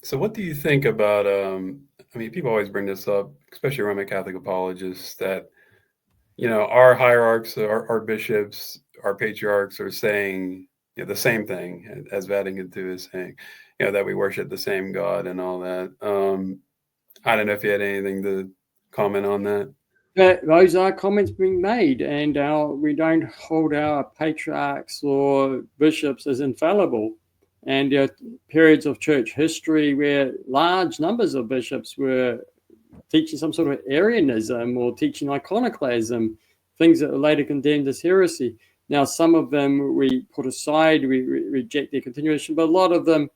So what do you think about, I mean, people always bring this up, especially Roman Catholic apologists, that, our hierarchs, our bishops, our patriarchs are saying the same thing as Vatican II is saying, that we worship the same God and all that. I don't know if you had anything to comment on that. Those are comments being made, and we don't hold our patriarchs or bishops as infallible. And there are periods of church history where large numbers of bishops were teaching some sort of Arianism or teaching iconoclasm, things that are later condemned as heresy. Now, some of them we put aside, we reject their continuation, but a lot of them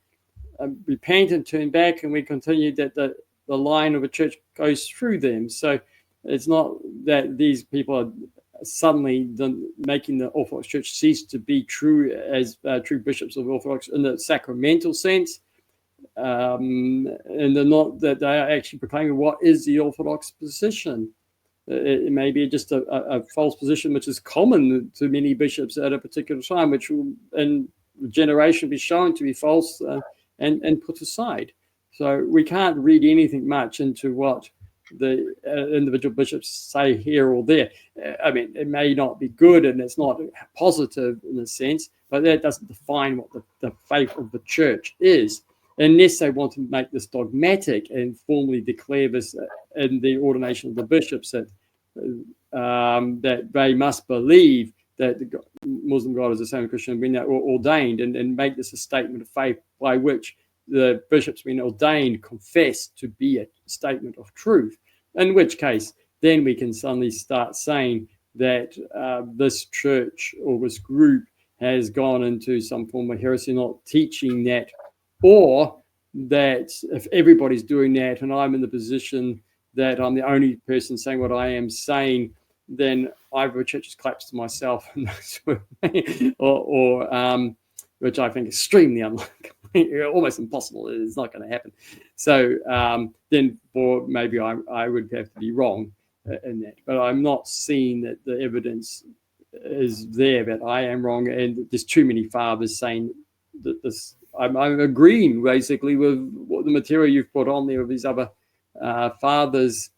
repent and turn back, and we continue that the line of a church goes through them. So it's not that these people are suddenly making the Orthodox Church cease to be true as true bishops of Orthodox in the sacramental sense. And they're not that they are actually proclaiming what is the Orthodox position. It may be just a false position, which is common to many bishops at a particular time, which will in generation be shown to be false and put aside. So we can't read anything much into what the individual bishops say here or there. I mean, it may not be good and it's not positive in a sense, but that doesn't define what the faith of the church is, unless they want to make this dogmatic and formally declare this in the ordination of the bishops that they must believe that the Muslim God is the same as Christian, when they're ordained, and make this a statement of faith by which the bishops, when ordained, confess to be a statement of truth. In which case, then we can suddenly start saying that this church or this group has gone into some form of heresy, not teaching that, or that if everybody's doing that and I'm in the position that I'm the only person saying what I am saying, then either the church has collapsed to myself, or which I think is extremely unlikely, almost impossible. It's not going to happen. So then, maybe I would have to be wrong in that. But I'm not seeing that the evidence is there that I am wrong, and there's too many fathers saying that this. I'm agreeing basically with what the material you've put on there of these other fathers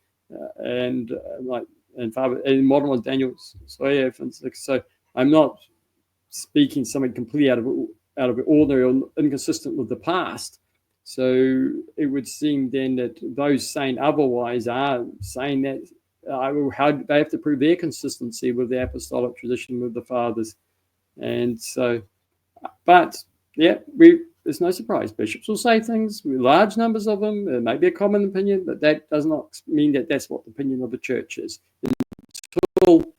and modern ones, Daniel Soyer, for instance. So I'm not speaking something completely out of the ordinary or inconsistent with the past. So it would seem then that those saying otherwise are saying that how they have to prove their consistency with the apostolic tradition with the fathers. And so, but yeah, there's no surprise. Bishops will say things, large numbers of them. It may be a common opinion, but that does not mean that that's what the opinion of the church is. Until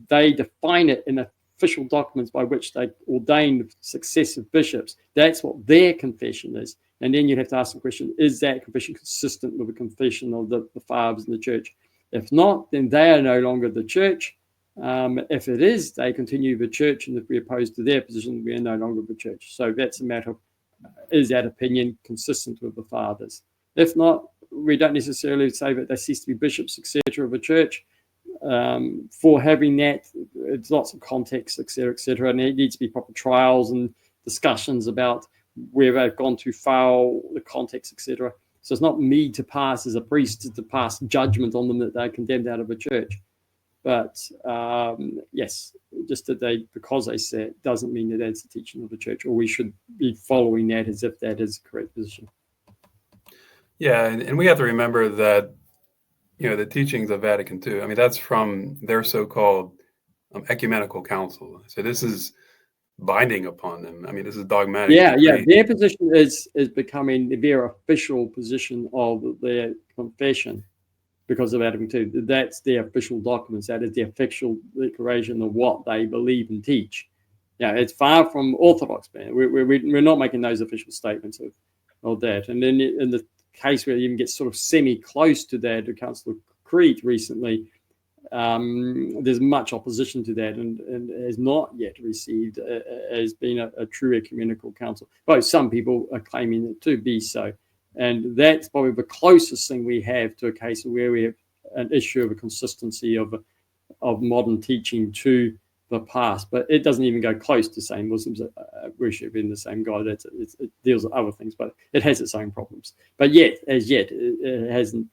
they define it in official documents by which they ordain successive bishops, that's what their confession is. And then you'd have to ask the question, is that confession consistent with the confession of the fathers in the church? If not, then they are no longer the church. If it is, they continue the church, and if we oppose to their position, we are no longer the church. So that's a matter of, is that opinion consistent with the fathers? If not, we don't necessarily say that they cease to be bishops, etc., of a church. For having that, it's lots of context, etc., and there needs to be proper trials and discussions about where they've gone too far, the context, etc. So it's not me to pass as a priest to pass judgment on them that they're condemned out of a church. But yes, just that because they say it doesn't mean that that's the teaching of the church, or we should be following that as if that is the correct position. Yeah, and we have to remember that, the teachings of Vatican II, I mean, that's from their so-called Ecumenical Council. So this is binding upon them. I mean, this is dogmatic. Yeah. Their position is becoming their official position of their confession. Because of Vatican II, that's their official documents. That is the official declaration of what they believe and teach. Yeah, it's far from Orthodox. Man. We're not making those official statements of that. And then in the case where it even gets sort of semi-close to that, the Council of Crete recently, there's much opposition to that and has not yet received as being a true ecumenical council. Though some people are claiming it to be so. And that's probably the closest thing we have to a case where we have an issue of a consistency of modern teaching to the past, but it doesn't even go close to saying Muslims worship in the same God. It deals with other things, but it has its own problems. But as yet, it hasn't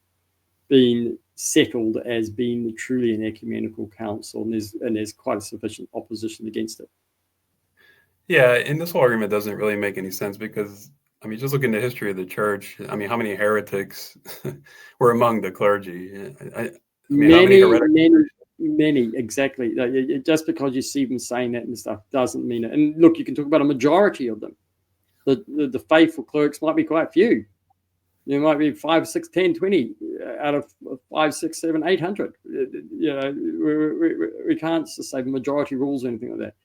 been settled as being truly an ecumenical council, and there's quite a sufficient opposition against it. Yeah, and this whole argument doesn't really make any sense because, I mean, just look in the history of the church. I mean, how many heretics were among the clergy? I mean, how many heretics? Many, exactly. Just because you see them saying that and stuff doesn't mean it. And look, you can talk about a majority of them. The faithful clerics might be quite few. There might be 5, 6, 10, 20 out of 5, 6, 7, 800. We can't just say the majority rules or anything like that.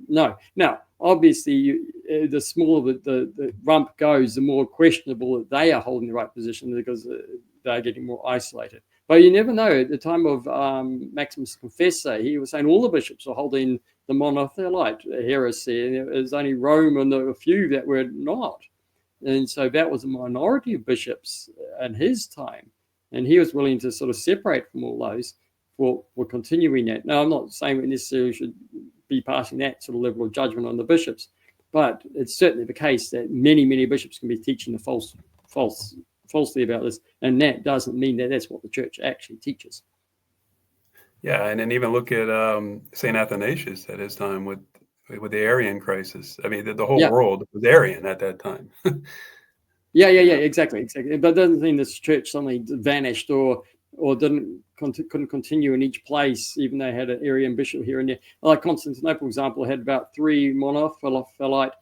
No. Now, obviously, the smaller the rump goes, the more questionable that they are holding the right position because they're getting more isolated. But you never know. At the time of Maximus Confessor, he was saying all the bishops are holding the monothelite heresy, and it was only Rome and a few that were not. And so that was a minority of bishops in his time. And he was willing to sort of separate from all those for continuing that. Now, I'm not saying we necessarily should be passing that sort of level of judgment on the bishops, but it's certainly the case that many bishops can be teaching the falsely about this, and that doesn't mean that that's what the church actually teaches. Yeah, and then even look at Saint Athanasius at his time with the Arian crisis. I mean, the whole world was Arian at that time. Yeah, exactly. But it doesn't mean this church suddenly vanished or couldn't continue in each place, even though they had an Arian bishop here and there. Like Constantinople, for example, had about 3 monophyllite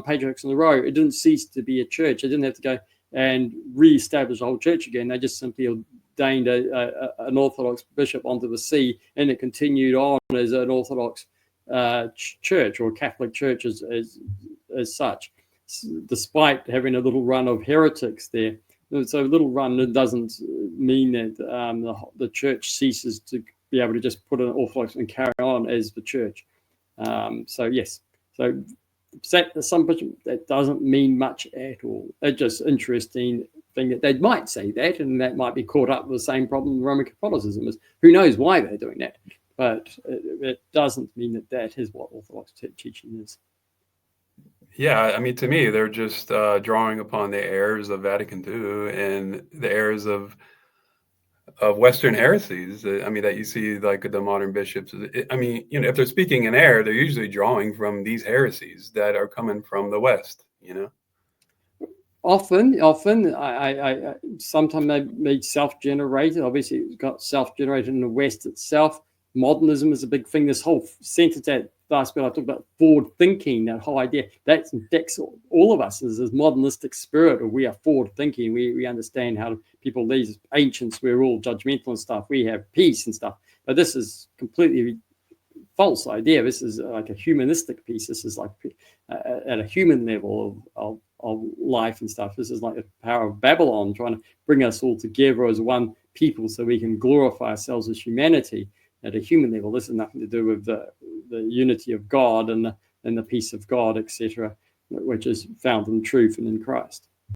patriarchs in a row. It didn't cease to be a church. It didn't have to go and re-establish the whole church again. They just simply ordained an Orthodox bishop onto the see, and it continued on as an Orthodox church or Catholic church as such, despite having a little run of heretics there. So a little run doesn't mean that the church ceases to be able to just put an Orthodox and carry on as the church. So yes, so some that doesn't mean much at all. It's just interesting thing that they might say that, and that might be caught up with the same problem Roman Catholicism is. Who knows why they're doing that? But it doesn't mean that is what Orthodox teaching is. Yeah, I mean, to me, they're just drawing upon the errors of Vatican II and the errors of Western heresies. I mean, that you see like the modern bishops. I mean, if they're speaking in error, they're usually drawing from these heresies that are coming from the West. Often, I sometimes they made self-generated. Obviously, it got self-generated in the West itself. Modernism is a big thing. This whole sentence that last bit I talked about, forward thinking, that whole idea, that's all of us is this modernistic spirit, or we are forward thinking. We understand how people, these ancients, we're all judgmental and stuff. We have peace and stuff. But this is completely false idea. This is like a humanistic piece. This is like at a human level of life and stuff. This is like the power of Babylon trying to bring us all together as one people so we can glorify ourselves as humanity at a human level. This has nothing to do with the unity of God and the peace of God, etc., which is found in truth and in Christ.